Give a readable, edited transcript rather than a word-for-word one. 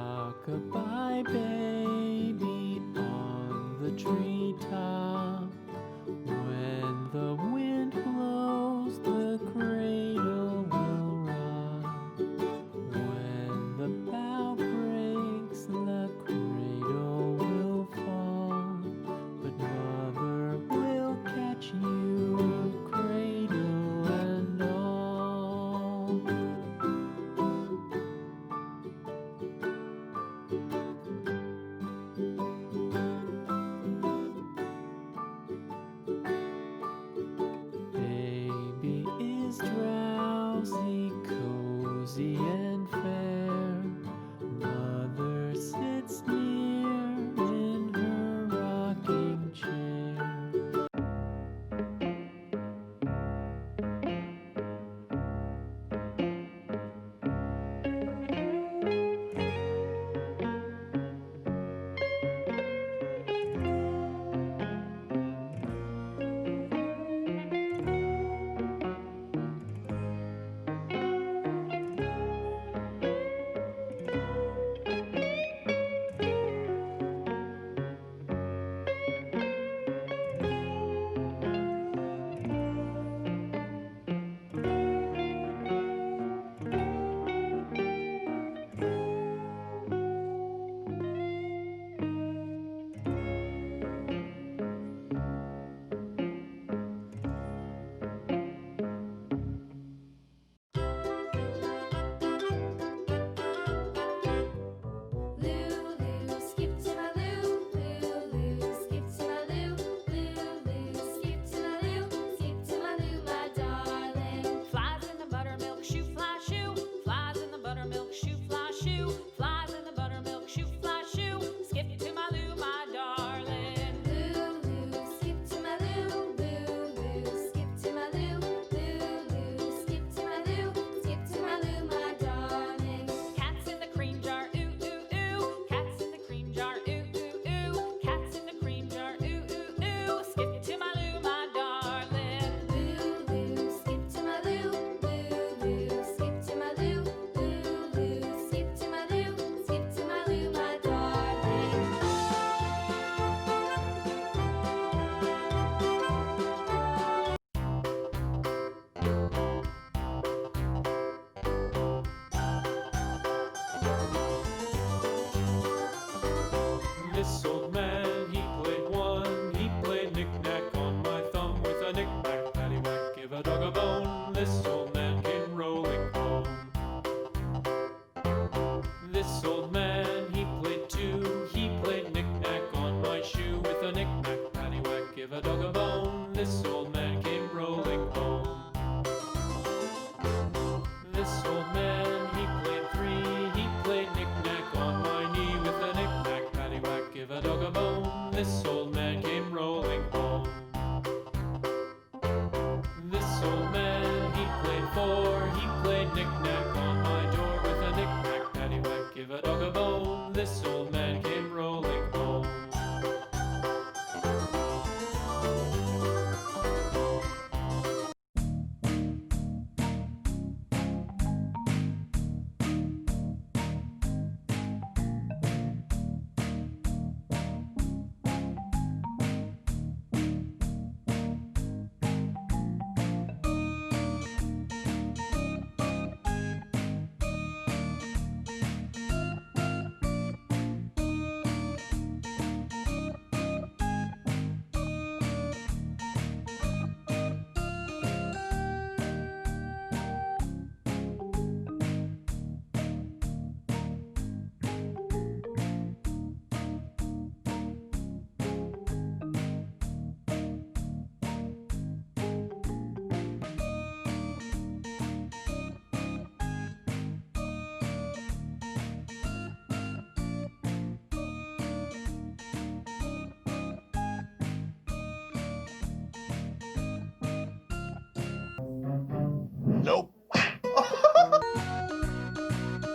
Rock-a-bye baby on the treetop. When the wind blows, the cradle will rock. When the bough breaks, the cradle will fall. But mother will catch you, cradle and all. Baby is drowsy, cozy and fair. Mother sits near in her rocking chair. This old man, he played one. He played knick-knack on my thumb with a knick-knack, paddywhack, give a dog a bone. This old man came rolling home. This old man, he played two. He played knick-knack on my shoe with a knick-knack, paddywhack, give a dog a bone. This old man came rolling home. This old man, he played three. He played knick-knack on my knee with a knick-knack, paddywhack, give a dog a bone. This